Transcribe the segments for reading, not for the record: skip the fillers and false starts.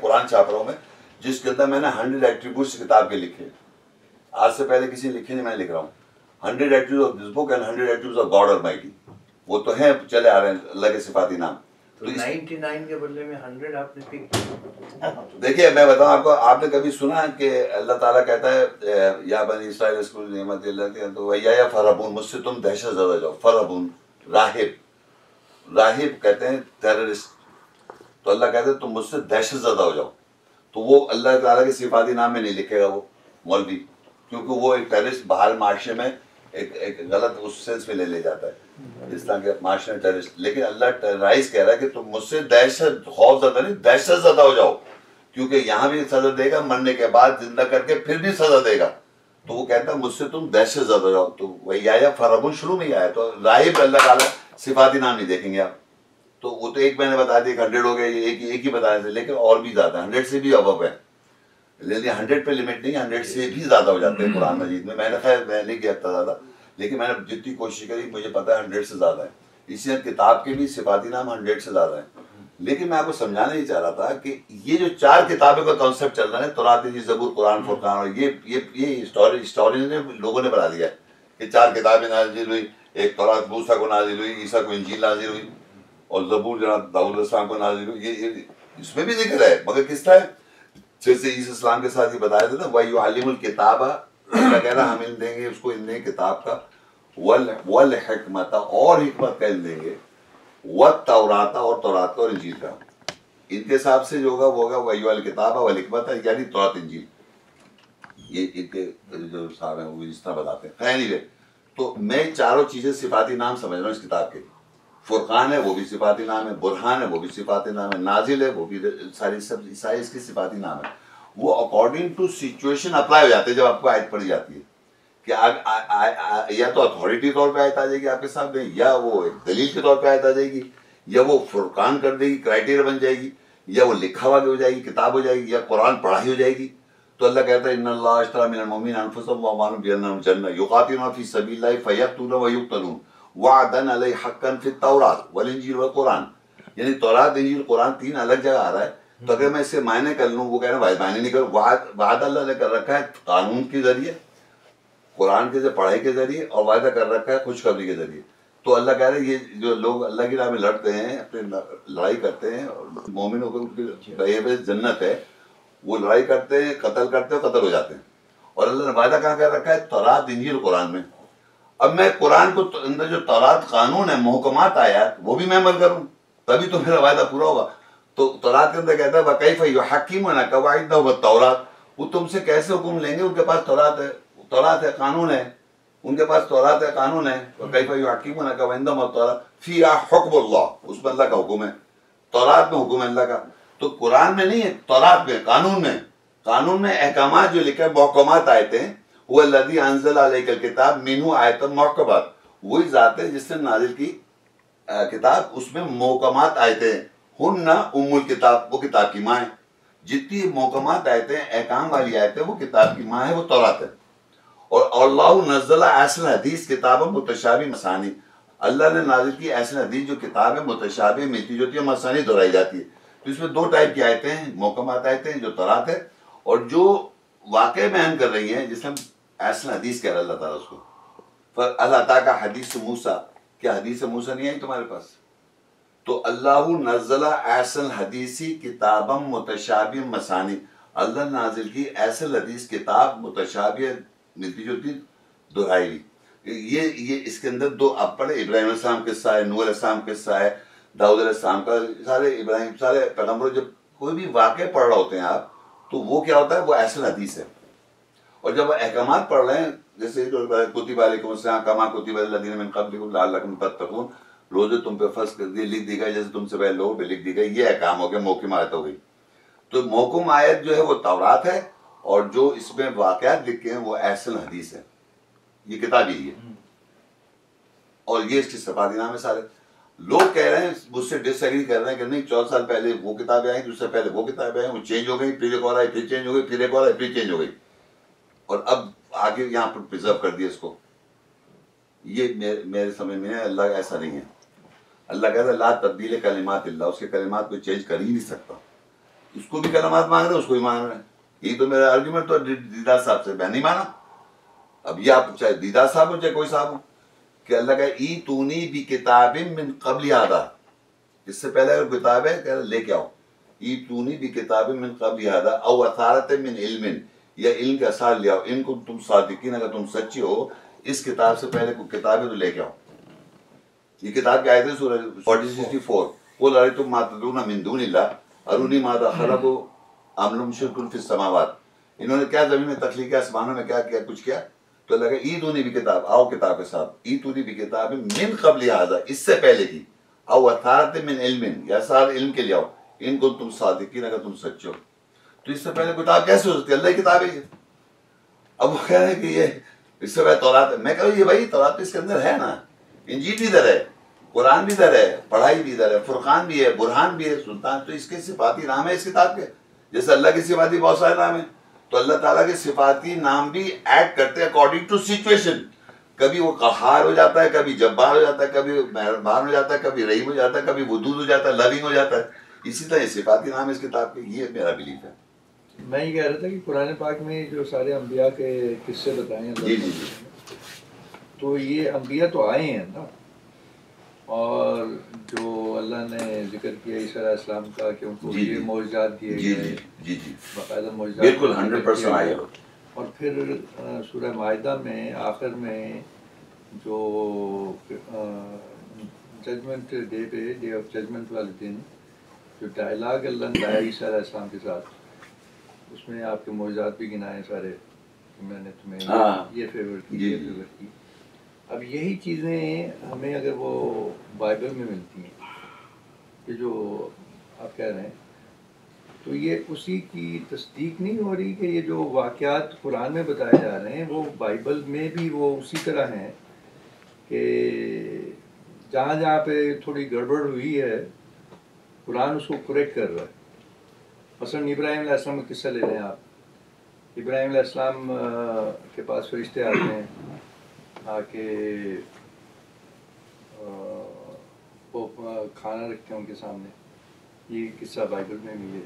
قرآن چھاپ رہا ہوں میں، جس کے اندر میں نے 100 ایٹریبیوٹس کتاب کے لکھے. آج سے پہلے کسی نے لکھے نہیں، میں لکھ رہا ہوں 100 attributes of this book and 100 attributes of God Almighty. وہ تو ہیں، چلے آ رہے ہیں اللہ کے صفاتی نام. تو 99 کے بدلے میں 100 آپ نے پک. دیکھیے میں بتاؤں آپ کو، آپ نے کبھی سنا کہ اللہ تعالیٰ کہتا ہے یا بنی اسرائیل اذکروا نعمت اللہ کی تو وَإِيَّايَ فَارْهَبُونِ، مجھ سے تم دہشت زدہ جاؤ. فرحبون راہب کہتے ہیں ٹیررسٹ، تو اللہ کہتے ہیں تم مجھ سے دہشت زدہ ہو جاؤ. تو وہ اللہ تعالیٰ کے صفاتی نام میں نہیں لکھے گا وہ مولوی، کیونکہ وہ ایک ٹیررسٹ باہر معاشرے میں ایک غلط اس سینس میں لے جاتا ہے اسلام کے معاشرے میں ٹیررسٹ. لیکن اللہ ٹیررائز کہہ رہا ہے کہ تم مجھ سے دہشت، خوف زدہ نہیں، دہشت زدہ ہو جاؤ، کیونکہ یہاں بھی سزا دے گا، مرنے کے بعد زندہ کر کے پھر بھی سزا دے گا. تو وہ کہتا ہے مجھ سے تم دہشت زدہ ہو جاؤ. تو وہی آیا فرحبون شروع میں ہی آیا. تو راہب اللہ تعالیٰ صفاتی نام نہیں دیکھیں گے آپ. تو وہ تو ایک میں نے بتا دیا 100 ہو گئے، ایک ہی بتایا تھا، لیکن اور بھی زیادہ 100 سے بھی ابو ہے. لیکن 100 پہ لمٹ نہیں، 100 سے بھی زیادہ ہو جاتے ہیں قرآن مجید میں. میں نے خیر میں نہیں کیا زیادہ، لیکن میں نے جتنی کوشش کری مجھے پتا ہے 100 سے زیادہ ہے. اسی لیے کتاب کے بھی صفاتی نام 100 سے زیادہ ہیں. لیکن میں آپ کو سمجھانا ہی چاہ رہا تھا کہ یہ جو 4 کتابوں کا کانسیپٹ چل رہا ہے، تورات، انجیل، زبور، قرآن، فرقان، اور یہ ہسٹورین نے لوگوں نے بنا دیا ہے کہ 4 کتابیں نازل ہوئی. ایک تورات موسیٰ کو نازل ہوئی، عیسیٰ کو انجیل نازل ہوئی، اور زبور جناب داؤد علیہ السلام کو نازل ہوئی. یہ اس میں بھی ذکر ہے، مگر کس طرح جیسے عیسیٰ السلام کے ساتھ یہ بتایا تھا نا وَيُعَلِّمُ الْكِتَابَ، اللہ کہہ رہا ہم علم دیں گے اس کو، علم دیں گے کتاب کا، وَالْحِکْمَةَ، اور حکمت کا علم دیں گے، وَالتَّوْرَاةَ، اور تورات کا اور انجیل کا. ان کے حساب سے جو ہوگا وہ ہوگا وَيُعَلِّمُ الْكِتَابَ وَالْحِکْمَةَ، یعنی تورات انجیل. یہ ان کے جو صاحب ہیں وہ اس طرح بتاتے ہیں. خیر نہیں، تو میں چاروں چیزیں صفاتی نام سمجھ رہا ہوں اس کتاب کے. فرقان ہے وہ بھی صفاتی نام ہے، برہان ہے وہ بھی صفاتی نام ہے، نازل ہے وہ بھی، ساری اس کی صفاتی نام ہے. وہ اکارڈنگ ٹو سچویشن اپلائی ہو جاتے ہیں. جب آپ کو آیت پڑھی جاتی ہے کہ یا تو اتھارٹی طور پہ آیت آ جائے گی آپ کے سامنے، یا وہ ایک دلیل کے طور پہ آیت آ جائے گی، یا وہ فرقان کر دے گی، کرائٹیریا بن جائے گی، یا وہ لکھا ہوا بھی ہو جائے گی، کتاب ہو جائے گی، یا قرآن پڑھائی ہو جائے گی. تو اللہ کہتا ہے ان اللہ اشتری من المؤمنین انفسهم واموالهم بان لهم الجنہ یقاتلون فی سبیل اللہ فیقتلون ویقتلون وعدا علیہ حقا فی التوراۃ والانجیل والقرآن. یعنی تورات، انجیل، قرآن 3 الگ جگہ آ رہا ہے. تو اگر میں اس سے معنی کر لوں، وہ کہہ رہے ہیں معنی نہیں کر، وعدہ اللہ نے کر رکھا ہے قانون کے ذریعے، قرآن کے ذریعے، پڑھائی کے ذریعے، اور وعدہ کر رکھا ہے خوشخبری کے ذریعے. تو اللہ کہہ رہے ہیں یہ جو لوگ اللہ کی راہ میں لڑتے ہیں، اپنے لڑائی کرتے ہیں، مومن ہو کر جنت ہے، وہ لڑائی کرتے ہیں، قتل کرتے ہیں، قتل ہو جاتے ہیں. اور اللہ نے وعدہ کہاں کر رکھا ہے؟ تورات، انجیل، قرآن میں. اب میں قرآن کو اندر جو تورات قانون ہے، محکمات آیات، وہ بھی میں عمل کروں تبھی تو میرا وعدہ پورا ہوگا. تو تورات کے اندر کہتا ہے وَكَيْفَ يُحَكِّمُونَكَ وَعِندَهُمُ التَّوْرَاةُ، وہ تم سے کیسے حکم لیں گے، ان کے پاس تورات ہے، قانون ہے، ان کے پاس تورات ہے، قانون ہے. وَكَيْفَ يُحَكِّمُونَكَ وَعِندَهُمُ التَّوْرَاةُ فِيهَا حُكْمُ اللَّهِ، اس میں اللہ کا حکم ہے، تورات میں حکم ہے اللہ کا. تو قرآن میں نہیں ہے، تورات میں، قانون میں احکامات جو لکھا ہے، محکمات آیتیں ہیں. هُوَ الَّذِي أَنزَلَ عَلَيْكَ الْكِتَابَ مِنْهُ آیَةٌ مُحْکَمَاتٌ، وہی ذات ہے جس نے نازل کی کتاب، اس میں محکمات آیتیں ہیں. ہن ام الکتاب، وہ کتاب کی ماں ہے. جتنی محکمات آیتیں، احکام والی آیتیں، وہ کتاب کی ماں ہے، وہ تورات ہے. اور اللہ نزل احسن حدیث کتاب متشابہ مثانی، اللہ نے نازل کی احسن حدیث جو کتاب ہے متشابہ، ملتی جوتی ہے، مثانی دہرائی جاتی ہے. تو اس میں 2 ٹائپ کی آیتیں ہیں، محکمات آیتیں جو تورات ہے، اور جو واقع بیان کر رہی ہیں جس میں احسن حدیث کہہ رہا اللہ تعالیٰ اس کو. اللہ تعالیٰ کا حدیث موسیٰ، کیا حدیث موسیٰ نہیں آئی تمہارے پاس؟ تو اللہ نزل احسن حدیثی کتابا متشابہ مثانی، اللہ نازل کی احسن حدیث کتاب متشابہ، ملتی جلتی، دہرائی ہوئی. یہ اس کے اندر 2 اب پڑھے، ابراہیم علیہ السلام قصہ ہے، نوح علیہ السلام قصہ ہے، داؤد علیہ السلام کا، سارے ابراہیم، سارے پیغمبروں، جب کوئی بھی واقع پڑھ رہے ہوتے ہیں آپ تو وہ کیا ہوتا ہے؟ وہ احسن حدیث ہے. اور جب احکامات پڑھ رہے ہیں، جیسے کتب علیکم الصیام کما کتب علی الذین من قبلکم لعلکم تتقون، روزے تم پہ فرض کر دیے، لکھ دی گئی جیسے تم سے پہلے لوگوں پہ لکھ دی گئی. یہ احکام ہو گیا، محکم آیت ہو گئی. تو محکم آیت جو ہے وہ تورات ہے، اور جو اس میں واقعات لکھے ہیں وہ احسن حدیث ہے. یہ کتاب یہی ہے، اور یہ اس کی صفاتی نام ہے. سارے لوگ کہہ رہے ہیں، مجھ سے ڈس ایگری کر رہے ہیں کہ نہیں 14 سال پہلے وہ کتابیں آئیں، اس سے پہلے وہ کتابیں آئیں، وہ چینج ہو گئی، پھر ایک اور آئی، پھر چینج ہو گئی، پھر ایک اور آئی، پھر چینج ہو گئی، اور اب آگے یہاں پر پرزرو کر دیا اس کو. یہ میرے سمجھ میں ہے، اللہ ایسا نہیں ہے. اللہ کہتا ہے لا تبدیل کلمات اللہ، اس کے کلمات کو چینج کر ہی نہیں سکتا. اس کو بھی کلمات مانگ رہے ہیں، اس کو بھی مانگ رہے ہیں. یہی تو میرا آرگیومنٹ تو دیدار صاحب سے میں نہیں مانا. اب یہ آپ چاہے دیدار صاحب ہو چاہے کوئی صاحب ہو کہ اللہ کا ایتونی بکتاب من قبل ہذا، اس سے پہلے اگر کتاب ہے کہ لے کے آؤ. ایتونی بکتاب من قبل ہذا او اثارۃ من علم، یا علم کے اثار لے آؤ، ان کو تم صادقین، اگر تم سچے ہو اس کتاب سے پہلے کوئی کتاب ہے تو لے کے آؤ. یہ کتاب کی آیت ہے سورہ 40-64 قل ارأیتم ما تدعون من دون اللہ ارونی ماذا خلقوا ام لهم شرک فی السماوات. انہوں نے کیا زمین میں تخلیق کیا، آسمانوں میں کیا کیا کچھ کیا. تو اللہ کہ ایتونی بکتاب، آؤ کتاب کے ساتھ، ایتونی بکتاب من قبل ھذا، اس سے پہلے کی، او اثارۃ من علم، یا اثار علم کے لیے آؤ، ان کو تم صادقین اگر تم سچے ہو. تو اس سے پہلے کتاب کیسے ہو سکتی ہے؟ اللہ کی کتاب ہے یہ. اب وہ کہہ رہے ہیں کہ یہ اس سے پہلے تورات ہے. میں کہوں یہ بھائی تورات اس کے اندر ہے نا، انجیل بھی ادھر ہے، قرآن بھی ادھر ہے، پڑھائی بھی ادھر ہے، فرقان بھی ہے، برہان بھی ہے، سلطان. تو اس کے صفاتی نام ہے اس کتاب کے، جیسے اللہ کے صفاتی بہت سارے نام ہیں. تو اللہ تعالیٰ کے صفاتی نام بھی ایڈ کرتے ہیں اکارڈنگ ٹو سچویشن. کبھی وہ قہار ہو جاتا ہے، کبھی جبار ہو جاتا ہے، کبھی مہربان ہو جاتا ہے، کبھی رحیم ہو جاتا ہے، کبھی ودود ہو جاتا ہے، لونگ ہو جاتا ہے. اسی طرح یہ صفاتی نام ہے اس کتاب کے. یہ میرا بلیف ہے. میں یہ کہہ رہا تھا کہ قرآن پاک میں جو سارے انبیاء کے قصے بتائے ہیں جی جی جی تو یہ انبیاء تو آئے ہیں نا، اور جو اللہ نے ذکر کیا عیسیٰ علیہ السلام کا کہ ان کو یہ معجزات دیے گئے، جی جی باقاعدہ معجزات بالکل 100% آئے ہو. اور پھر سورہ مائدہ میں آخر میں جو ججمنٹ ڈے پہ، ڈے آف ججمنٹ والے دن جو ڈائلاگ اللہ نے لایا عیسیٰ علیہ السلام کے ساتھ، اس میں آپ کے معجزات بھی گنائے سارے کہ میں نے تمہیں یہ فیور کی، یہ فیور کی. اب یہی چیزیں ہمیں اگر وہ بائبل میں ملتی ہیں کہ جو آپ کہہ رہے ہیں، تو یہ اسی کی تصدیق نہیں ہو رہی کہ یہ جو واقعات قرآن میں بتائے جا رہے ہیں وہ بائبل میں بھی وہ اسی طرح ہیں کہ جہاں جہاں پہ تھوڑی گڑبڑ ہوئی ہے قرآن اس کو کریکٹ کر رہا ہے. مثلاً ابراہیم علیہ السلام کا قصہ لے لیں آپ. ابراہیم علیہ السلام کے پاس فرشتے آتے ہیں، آ کے وہ کھانا رکھتے ہیں ان کے سامنے. یہ قصہ بائبل میں بھی ہے.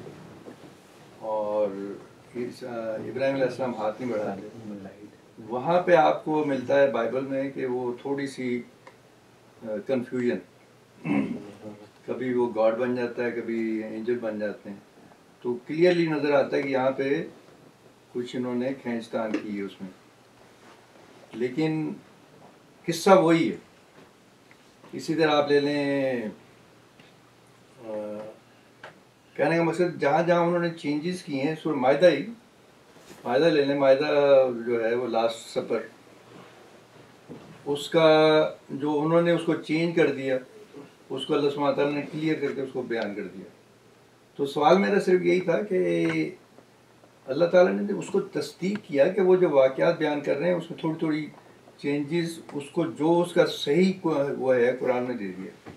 اور ابراہیم علیہ السلام ہاتھ نہیں بڑھاتے. وہاں پہ آپ کو ملتا ہے بائبل میں کہ وہ تھوڑی سی کنفیوژن، کبھی وہ گاڈ بن جاتا ہے، کبھی اینجل بن جاتے ہیں. تو کلیئرلی نظر آتا ہے کہ یہاں پہ کچھ انہوں نے کھینچ تان کی ہے اس میں، لیکن قصہ وہی ہے. اسی طرح آپ لے لیں، کہنے کا مقصد جہاں جہاں انہوں نے چینجز کی ہیں، سورہ مائدہ ہی، مائدہ لے لیں. مائدہ جو ہے وہ لاسٹ سپر، اس کا جو انہوں نے اس کو چینج کر دیا، اس کو اللہ سبحانہ تعالیٰ نے کلیئر کر کے اس کو بیان کر دیا. تو سوال میرا صرف یہی تھا کہ اللہ تعالیٰ نے اس کو تصدیق کیا کہ وہ جو واقعات بیان کر رہے ہیں اس میں تھوڑی تھوڑی چینجز، اس کو جو اس کا صحیح وہ ہے قرآن میں دے دیا.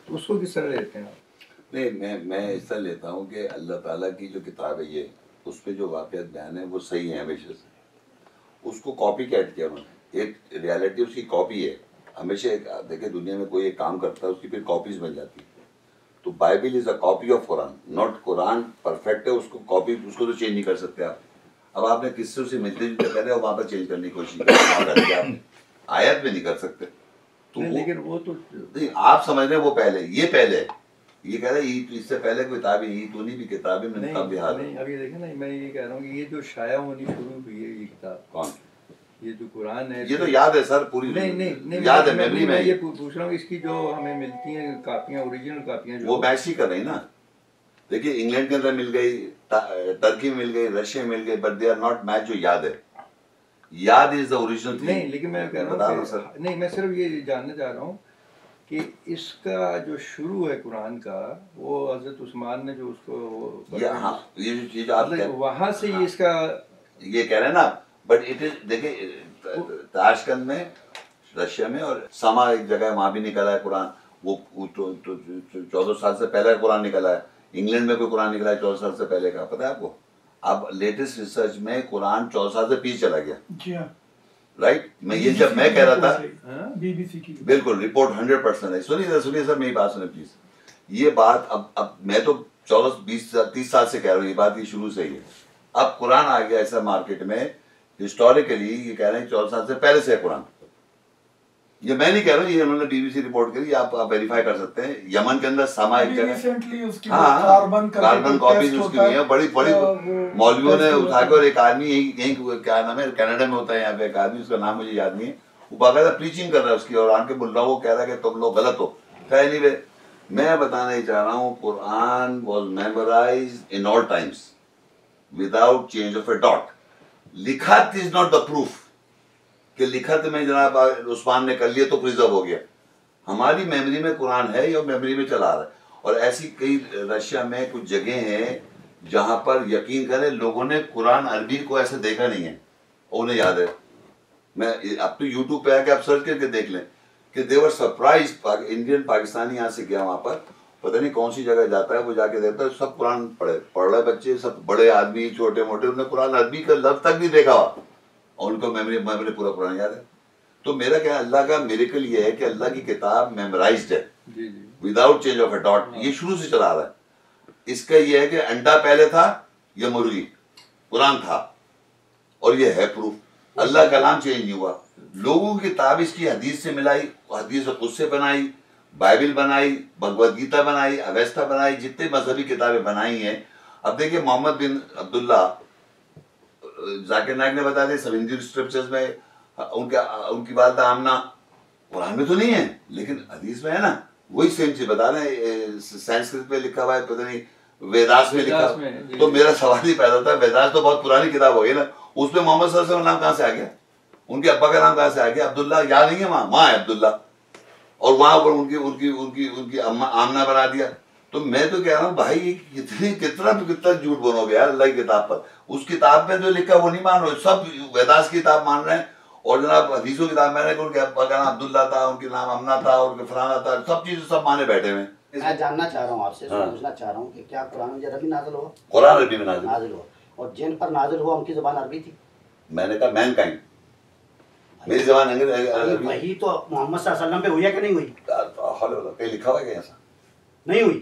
تو اس کو کس طرح لیتے ہیں آپ؟ نہیں، میں اس طرح لیتا ہوں کہ اللہ تعالیٰ کی جو کتاب ہے یہ، اس پہ جو واقعات بیان ہے وہ صحیح ہیں ہمیشہ سے. اس کو کاپی کیٹ کیا انہوں نے، ایک ریالٹی اس کی کاپی ہے. ہمیشہ دیکھیں دنیا میں کوئی ایک کام کرتا ہے اس کی پھر کاپیز بن جاتی ہے. تو Bible is a copy of Quran, not Quran perfect ہے، اس کو کاپی، اس کو تو چینج نہیں کر سکتے آپ. اب آپ نے کس سے ملتے جلتے کر رہے ہو، وہاں پر چینج کرنے کی کوشش کی آپ نے، آیت میں نہیں کر سکتے. تو لیکن وہ تو آپ سمجھ رہے وہ پہلے، یہ پہلے یہ کہہ رہے ہیں اس سے پہلے کوئی کتاب ہی تو نہیں بھی کتابیں میں تب حال. نہیں، ابھی دیکھیں نا، میں یہ کہہ رہا ہوں کہ یہ جو شائع ہونی شروع ہوئی ہے یہ کتاب، کون، یہ جو قرآن ہے، یہ تو یاد ہے سر، پوری نہیں یاد ہے، میموری میں. یہ پوچھ رہا ہوں اس کی جو ہمیں ملتی ہیں کاپیاں، اوریجنل کاپیاں جو وہ میچ ہی کر رہی نا. دیکھیے انگلینڈ کے اندر مل گئی، ترکی میں مل گئی، رشیا میں مل گئی، but they are not match. جو یاد ہے، یاد از دا اوریجنل. نہیں، لیکن میں کہہ رہا ہوں کہ نہیں، میں صرف یہ جاننا چاہ رہا ہوں کہ اس کا جو شروع ہے قرآن کا، وہ حضرت عثمان نے جو اس کو یہ جو چیز آپ وہاں سے یہ اس کا یہ کہہ رہے ہیں نا. بٹ اٹ از، دیکھیں تاشکند میں، رشیا میں، اور سما ایک جگہ ہے وہاں بھی نکلا ہے قرآن. وہ 14 سال سے پہلے قرآن نکلا ہے. انگلینڈ میں کوئی قرآن نکلا ہے 14 سال سے پہلے کا، پتہ ہے آپ کو؟ اب لیٹسٹ ریسرچ میں قرآن 14 سال سے پیچھے چلا گیا. جی ہاں، رائٹ. میں یہ جب میں کہہ رہا تھا، بی بی سی کی بالکل رپورٹ 100% ہے. سنیے سر میری بات سنیں پلیز. یہ بات اب میں تو 30 سال سے کہہ رہا ہوں یہ بات، یہ شروع سے ہی ہے. اب قرآن آ گیا ایسا مارکیٹ میں، ہسٹوریکلی یہ کہہ رہے ہیں 14 سال سے پہلے سے ہے قرآن. یہ میں نہیں کہہ رہا ہوں، یہ انہوں نے BBC رپورٹ کری، آپ ویریفائی کر سکتے ہیں. یمن کے اندر سما ایک جگہ، ہاں کاربن کاپیز اس کی ہوئی ہیں بڑی بڑی. مولویوں نے اٹھا کے، اور ایک آدمی یہیں کیا نام ہے، کینیڈا میں ہوتا ہے یہاں پہ ایک آدمی، اس کا نام مجھے یاد نہیں ہے، وہ باقاعدہ پریچنگ کر رہا ہے اس کی، اور آن کے بول رہا وہ کہہ رہا ہے کہ تم لوگ غلط ہو. اینی وے میں بتانا ہی چاہ رہا ہوں، Quran was memorized in all times without change of a dot. لکھت از ناٹ دا پروف کہ لکھت میں جناب عثمان نے کر لیا تو پرزرو ہو گیا. ہماری میموری میں قرآن ہے یا میموری میں چلا رہا ہے. اور ایسی کئی رشیا میں کچھ جگہ ہیں جہاں پر یقین کریں لوگوں نے قرآن عربی کو ایسے دیکھا نہیں ہے، انہیں یاد ہے. میں اب تو یوٹیوب پہ آ کے آپ سرچ کر کے دیکھ لیں کہ دے ور سرپرائز. انڈین پاکستانی یہاں سے گیا وہاں پر، پتہ نہیں کون سی جگہ جاتا ہے، وہ جا کے دیکھتا ہے سب قرآن پڑھ رہے بچے، سب بڑے آدمی چھوٹے موٹے، انہوں نے قرآن عربی کا لفظ تک نہیں دیکھا ہوا، اور ان کو میموری پورا قرآن یاد ہے. تو میرا کیا اللہ کا میریکل یہ ہے کہ اللہ کی کتاب میمورائزڈ ہے without change of a dot. یہ شروع سے چلا رہا ہے. اس کا یہ ہے کہ انڈا پہلے تھا یا مرغی، قرآن تھا، اور یہ ہے پروف. اللہ کا کلام چینج نہیں ہوا. لوگوں کی کتاب اس کی حدیث سے ملائی، حدیث و قدس سے بنائی، بائبل بنائی، بھگوت گیتا بنائی، اویستا بنائی، جتنے مذہبی کتابیں بنائی ہیں. اب دیکھیے محمد بن عبداللہ، ذاکر نائک نے بتا دیا سب ہندو اسکرپچرز میں ان کی والدہ آمنہ قرآن میں تو نہیں ہے لیکن حدیث میں ہے نا. وہی سیم چیز بتا رہے ہیں، سنسکرت میں لکھا ہوا ہے، پتہ نہیں ویداس میں لکھا ہوا. تو میرا سوال ہی پیدا ہوتا ہے، ویداس تو بہت پرانی کتاب ہو گئی نا، اس میں محمد صلی اللہ علیہ وسلم کا نام کہاں سے آ گیا؟ ان کے ابا کا نام کہاں سے آ گیا؟ عبداللہ یاد نہیں ہے، ماں ہے عبداللہ، اور وہاں پر ان کی آمنہ بنا دیا. تو میں تو کہہ رہا ہوں بھائی کتنا جھوٹ بولو گے یار اللہ کی کتاب پر. اس کتاب میں جو لکھا وہ نہیں مان رہے، سب ویداس کی کتاب مان رہے ہیں. اور جناب حدیثوں کی کتاب میں نے کہ ان کے ابا کا نام عبداللہ تھا، ان کے نام امنہ تھا، ان کے فلانا تھا، سب چیزیں سب مانے بیٹھے ہوئے. میں جاننا چاہ رہا ہوں آپ سے، پوچھنا چاہ رہا ہوں کہ کیا قرآن عربی نازل ہوا؟ قرآن عربی میں نازل ہوا، اور جن پر نازل ہوا ان کی زبان عربی تھی؟ میں نے کہا مین کائنڈ، میری زبان عربی. وہی تو محمد صلی اللہ علیہ وسلم پہ ہوئی ہے کہ نہیں ہوئی؟ کہیں لکھا ہوا ہے کہ ایسا نہیں ہوئی؟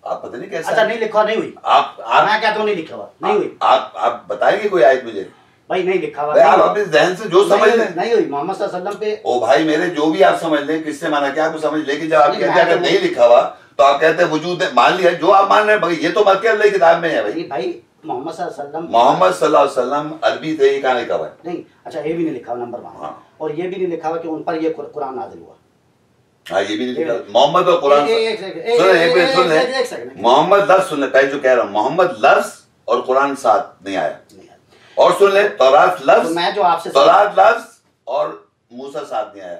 آپ پتہ نہیں کیسا. اچھا نہیں لکھا، نہیں ہوئی. میں کہتا ہوں نہیں لکھا ہوا، نہیں ہوئی. آپ بتائیں گے کوئی آیت مجھے؟ بھائی نہیں لکھا ہوا. آپ اپنے ذہن سے جو سمجھ لیں. نہیں ہوئی محمد صلی اللہ علیہ وسلم پہ. او بھائی میرے جو بھی آپ سمجھ لیں، کس سے مانا کیا آپ کو سمجھ، لیکن جب آپ کہتے ہیں اگر نہیں لکھا ہوا تو آپ کہتے ہیں وجود ہے. مان لیا جو آپ مان رہے ہیں، بھائی یہ تو مت کہ اللہ کی کتاب میں ہے. بھائی محمد صلی اللہ علیہ وسلم، محمد صلی اللہ علیہ وسلم عربی تھے، یہ کہاں لکھا ہوا ہے؟ نہیں. اچھا یہ بھی نہیں لکھا ہوا نمبر 1، اور یہ بھی نہیں لکھا ہوا کہ ان پر یہ قرآن نازل ہوا. ہاں یہ بھی نہیں لکھا. محمد اور قرآن سنیں، محمد لفظ سن لیں، پہلے جو کہہ رہا ہوں محمد لفظ اور قرآن ساتھ نہیں آیا. اور سن لیں تورات لفظ، میں جو آپ سے تورات لفظ اور موسیٰ ساتھ نہیں آیا.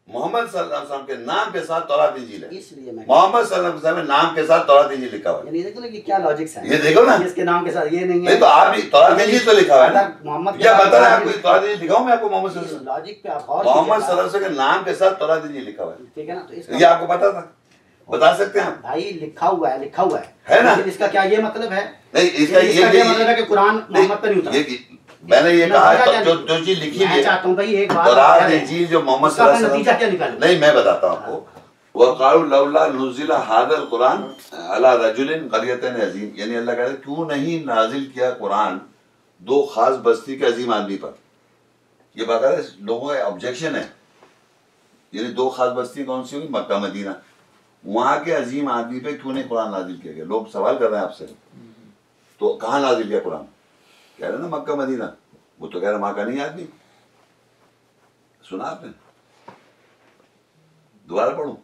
محمد صلی اللہ علیہ وسلم کے نام کے ساتھ تورات انجیل ہے. اس لیے میں محمد صلی اللہ علیہ وسلم کے نام کے ساتھ تورات انجیل لکھا ہوا ہے. یعنی دیکھو نا کہ کیا لاجکس ہے. یہ دیکھو نا، اس کے نام کے ساتھ یہ نہیں ہے. نہیں تو آپ بھی تورات انجیل تو لکھا ہوا ہے نا. محمد کیا بتا رہے ہیں آپ کو تورات انجیل دکھاؤں میں آپ کو؟ محمد صلی اللہ علیہ وسلم لاجک پہ آپ اور محمد صلی اللہ علیہ وسلم کے نام کے ساتھ تورات انجیل لکھا ہوا ہے. ٹھیک ہے نا. تو اس یہ آپ کو پتا تھا؟ بتا سکتے ہیں آپ؟ بھائی لکھا ہوا ہے نا. اس کا کیا یہ مطلب ہے؟ نہیں اس کا یہ مطلب ہے کہ قرآن محمد پہ نہیں اترا. میں نے یہ کہا جو چیز لکھی میں چاہتا ہوں بھائی ایک بات تورات انجیل جو محمد صلی اللہ علیہ وسلم، نہیں میں بتاتا ہوں آپ کو. وَقَالُوا لَوْلَا نُزِّلَ هَذَا الْقُرْآنُ عَلَىٰ رَجُلٍ قَرْيَةٍ عَظِيمٍ، یعنی اللہ کہتا ہے کیوں نہیں نازل کیا قرآن دو خاص بستی کے عظیم آدمی پر. یہ باقاعدہ لوگوں کا آبجیکشن ہے. یعنی دو خاص بستی کون سی ہوگی؟ مکہ مدینہ. وہاں کے عظیم آدمی پہ کیوں نہیں قرآن نازل کیا گیا؟ لوگ سوال کر رہے ہیں آپ سے. تو کہاں نازل کیا قرآن؟ کہہ رہے نا مکہ مدینہ. وہ تو کہہ رہے وہاں کا نہیں آدمی. سنا آپ نے؟ دوبارہ پڑھوں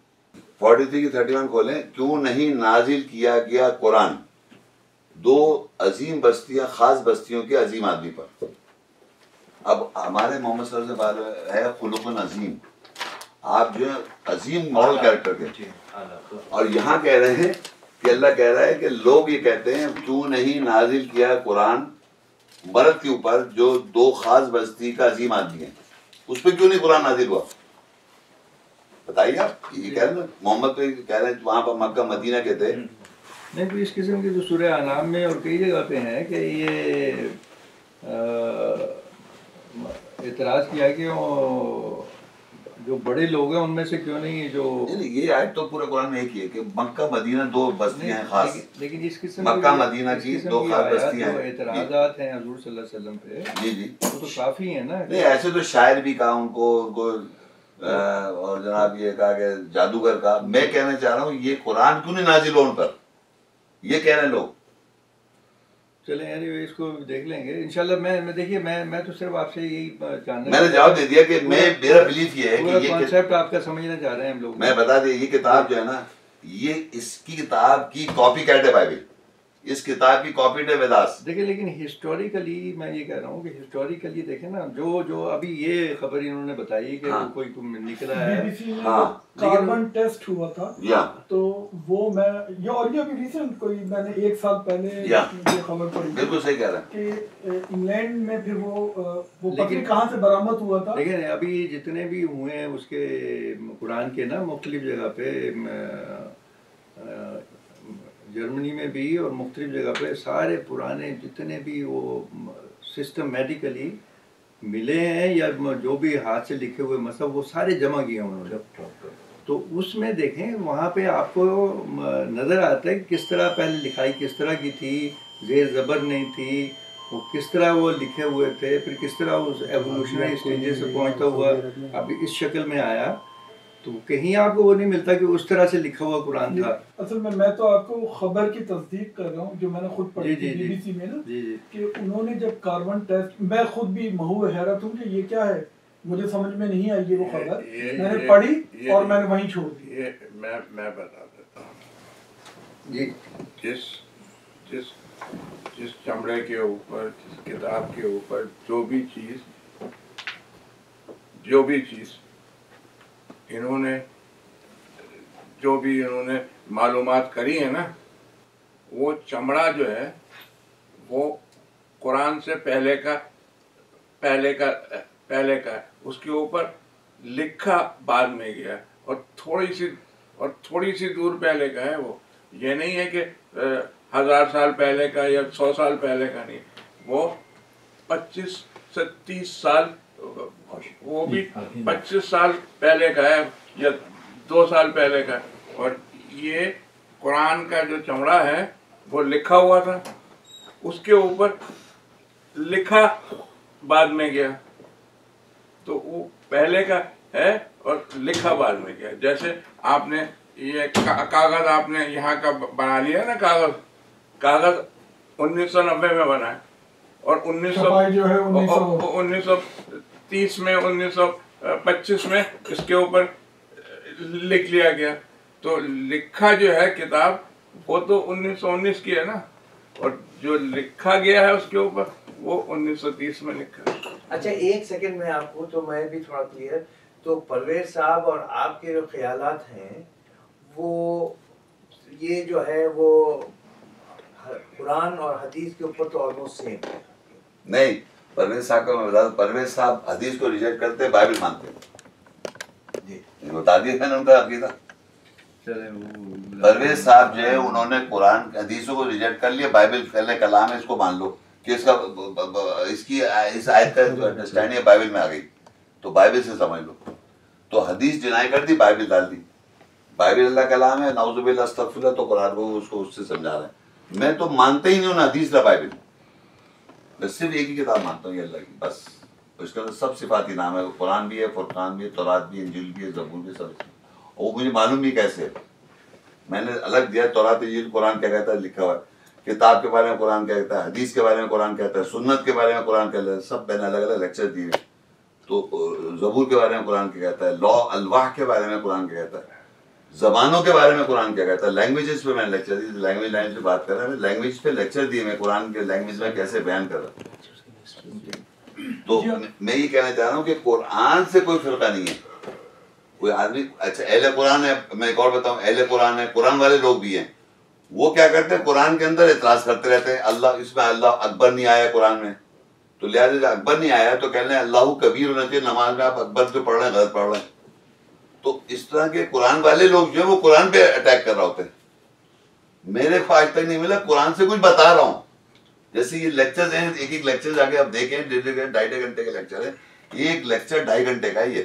43 کی 31 کھولیں. کیوں نہیں نازل کیا گیا قرآن دو عظیم بستیاں، خاص بستیوں کے عظیم آدمی پر. اب ہمارے محمد صلی اللہ علیہ وسلم ہے خلق عظیم، آپ جو عظیم ماڈل کیریکٹر کے، اور یہاں کہہ رہے ہیں کہ اللہ کہہ رہا ہے کہ لوگ یہ کہتے ہیں کیوں نہیں نازل کیا قرآن مرد کے اوپر جو دو خاص بستی کا عظیم آدمی ہے، اس پہ کیوں نہیں قرآن نازل ہوا؟ بتائیے آپ. یہ کہہ رہے ہیں محمد پہ کہہ رہے ہیں وہاں پر مکہ مدینہ کے تھے. نہیں تو اس قسم کے جو سورہ انعام میں اور کئی جگہ پہ ہیں کہ یہ اعتراض کیا کہ جو بڑے لوگ ہیں ان میں سے کیوں نہیں جو یہ آیت تو پورے قرآن میں ایک ہی ہے کہ مکہ مدینہ دو بستیاں ہیں خاص، لیکن اس قسم مکہ مدینہ کی دو خاص بستیاں ہیں. اعتراضات ہیں حضور صلی اللہ علیہ وسلم پہ، جی جی وہ تو کافی ہیں نا. نہیں ایسے تو شاعر بھی کہا ان کو اور جناب یہ کہا کہ جادوگر کا. میں کہنا چاہ رہا ہوں یہ قرآن کیوں نہیں نازل ہو ان پر، یہ کہہ رہے ہیں لوگ. چلیں یعنی اس کو دیکھ لیں گے انشاءاللہ. میں دیکھیے میں تو صرف آپ سے یہی جاننا، میں نے جواب دے دیا کہ میرا بلیف یہ ہے کہ یہ کانسیپٹ آپ کا سمجھنا چاہ رہے ہیں ہم لوگ. میں بتا دیا یہ کتاب جو ہے نا یہ اس کی کتاب کی کاپی کیٹ ہے بائبل، اس کتاب کی کاپی ہے ویداس. دیکھیں لیکن ہسٹوریکلی میں یہ کہہ رہا ہوں کہ ہسٹوریکلی دیکھیں نا جو ابھی یہ خبر انہوں نے بتائی کہ کوئی نکلا ہے کاربن ٹیسٹ ہوا تھا تو وہ میں اور یہ ابھی ریسنٹ کوئی میں نے 1 سال پہلے یہ خبر پڑھی. بالکل صحیح کہہ رہے ہیں کہ انگلینڈ میں پھر وہ پتھر کہاں سے برآمد ہوا تھا. لیکن ابھی جتنے بھی ہوئے ہیں اس کے قرآن کے نا مختلف جگہ پہ، جرمنی میں بھی اور مختلف جگہ پہ سارے پرانے جتنے بھی وہ سسٹمیٹیکلی ملے ہیں یا جو بھی ہاتھ سے لکھے ہوئے مصحف وہ سارے جمع کیے انہوں نے. تو اس میں دیکھیں وہاں پہ آپ کو نظر آتا ہے کہ کس طرح پہلے لکھائی کس طرح کی تھی، زیر زبر نہیں تھی، وہ کس طرح وہ لکھے ہوئے تھے، پھر کس طرح اس ایوولوشنری اسٹیجز سے پہنچتا ہوا اب اس شکل میں آیا. تو کہیں آپ کو وہ نہیں ملتا کہ اس طرح سے لکھا ہوا قرآن تھا. اصل میں تو آپ کو خبر کی تصدیق کر رہا ہوں جو میں نے خود پڑھی تھی بی بی سی میں نا کہ انہوں نے جب کاربن ٹیسٹ، میں خود بھی مہو حیرت ہوں کہ یہ کیا ہے، مجھے سمجھ میں نہیں آئی یہ وہ خبر، میں نے پڑھی اور میں نے وہیں چھوڑ دی. میں بتا دیتا ہوں جی جس چمڑے کے اوپر، جس کتاب کے اوپر جو بھی چیز انہوں نے معلومات کری ہے نا، وہ چمڑا جو ہے وہ قرآن سے پہلے کا ہے. اس کے اوپر لکھا بعد میں گیا اور تھوڑی سی دور پہلے کا ہے. وہ یہ نہیں ہے کہ 1000 سال پہلے کا یا 100 سال پہلے کا نہیں، وہ 25 سے 30 سال، وہ بھی 25 سال پہلے کا ہے یا 2 سال پہلے کا. اور یہ قرآن کا جو چمڑا ہے وہ لکھا ہوا تھا، اس کے اوپر لکھا بعد میں گیا. تو وہ پہلے کا ہے اور لکھا بعد میں گیا. جیسے آپ نے یہ کاغذ آپ نے یہاں کا بنا لیا نا، کاغذ 1990 میں بنا ہے اور 1930 میں 1925 میں اس کے اوپر لکھ لیا گیا. تو لکھا جو ہے کتاب وہ تو 1919 کی ہے نا، اور جو لکھا گیا ہے اس کے اوپر وہ 1930 میں لکھا. اچھا 1 سیکنڈ میں آپ کو تو میں بھی تھوڑا کلیئر. تو پرویز صاحب اور آپ کے جو خیالات ہیں وہ یہ جو ہے وہ قرآن اور حدیث کے اوپر تو آلموسٹ سیم ہے. نہیں، پرویز صاحب کا میں بتا دوں، پرویز صاحب حدیث کو ریجیکٹ کرتے ہیں، بائبل مانتے ہیں. جی بتا دیا میں نے ان کا عقیدہ. پرویز صاحب جو ہے انہوں نے قرآن حدیثوں کو ریجیکٹ کر لیا، بائبل پہلے کلام ہے اس کو مان لو کہ اس آیت کا انڈرسٹینڈنگ ہے بائبل میں آ گئی تو بائبل سے سمجھ لو. تو حدیث ڈینائی کر دی، بائبل ڈال دی. بائبل اللہ کلام ہے، نعوذ باللہ استغفر اللہ، تو قرآن کو اس سے سمجھا رہے ہیں. میں تو مانتے ہی نہیں ہوں حدیث نہ بائبل، میں صرف ایک ہی کتاب مانتا ہوں یہ اللہ کی بس. اس کے اندر سب صفاتی نام ہے، قرآن بھی ہے، فرقان بھی ہے، تورات بھی ہے، انجیل بھی ہے، زبور بھی، سب. وہ مجھے معلوم بھی کیسے ہے، میں نے الگ دیا. تورات انجیل قرآن کیا کہتا ہے لکھا ہوا ہے، کتاب کے بارے میں قرآن کیا کہتا ہے، حدیث کے بارے میں قرآن کہتا ہے، سنت کے بارے میں قرآن کہتا ہے، سب میں نے الگ الگ لیکچر دیے. تو زبور کے بارے میں قرآن کیا کہتا ہے، لا الواح کے بارے میں قرآن کیا کہتا ہے، زبانوں کے بارے میں قرآن کیا کہتا ہے، لینگویجز پہ میں نے لیکچر دی. لینگویج لائن پہ بات کر رہا ہے، لینگویج پہ لیکچر دیے میں، قرآن کے لینگویج میں کیسے بیان کر رہا ہوں. تو میں یہ کہنا چاہ رہا ہوں کہ قرآن سے کوئی فرقہ نہیں ہے. کوئی آدمی اچھا اہل قرآن ہے، میں ایک اور بتاؤں، اہل قرآن ہے، قرآن والے لوگ بھی ہیں، وہ کیا کرتے ہیں قرآن کے اندر اعتراض کرتے رہتے ہیں. اللہ اس میں اللہ اکبر نہیں آیا قرآن میں، تو لہٰذا جب اکبر نہیں آیا تو کہنے اللہ کبیر ہونا چاہیے، نماز میں آپ اکبر جو پڑھ رہے ہیں غلط پڑھ رہے ہیں. تو اس طرح کے قرآن والے لوگ جو ہیں وہ قرآن پہ اٹیک کر رہے ہوتے ہیں. میرے کو آج تک نہیں ملا، قرآن سے کچھ بتا رہا ہوں. جیسے یہ لیکچرز ہیں، ایک ایک لیکچر جا کے آپ دیکھیں، 1.5 گھنٹے کے لیکچر ہے، ایک لیکچر 2.5 گھنٹے کا ہی ہے.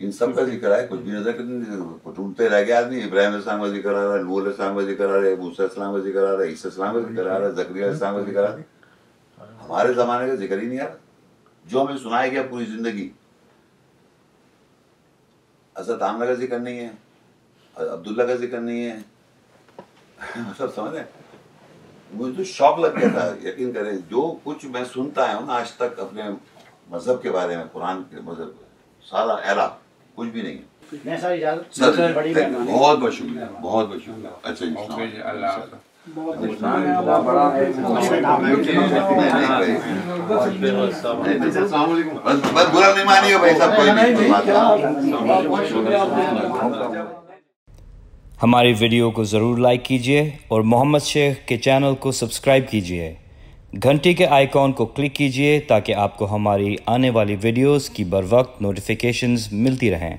ان سب کا ذکر ہے، کچھ بھی نظر ڈھونڈتے رہ گیا آدمی. ابراہیم علیہ السلام کا ذکر آ رہا ہے، نوح علیہ السلام کا ذکر آ رہا ہے، موسیٰ علیہ السلام کا ذکر آ رہا ہے، عیسیٰ السلام کا ذکر آ رہا ہے، زکریا علیہ السلام کا ذکر آ رہا ہے. ہمارے زمانے کا ذکر ہی نہیں آ رہا. جو ہمیں سنایا گیا پوری زندگی، حضرت عامر کا ذکر نہیں ہے، عبداللہ کا ذکر نہیں ہے. سب سمجھ رہے ہیں؟ مجھے تو شوق لگ گیا تھا. یقین کریں جو کچھ میں سنتا آیا ہوں نا آج تک اپنے مذہب کے بارے میں، قرآن کے مذہب، سارا ایرا کچھ بھی نہیں ہے. میں سر اجازت سر بہت بہت شکریہ، بہت بہت شکریہ. اچھا جی، اللہ بس برا نہیں مانی ہو بھائی صاحب، کوئی نہیں. ہماری ویڈیو کو ضرور لائک کیجیے اور محمد شیخ کے چینل کو سبسکرائب کیجیے. گھنٹی کے آئیکن کو کلک کیجیے تاکہ آپ کو ہماری آنے والی ویڈیوز کی بروقت نوٹیفیکیشنز ملتی رہیں.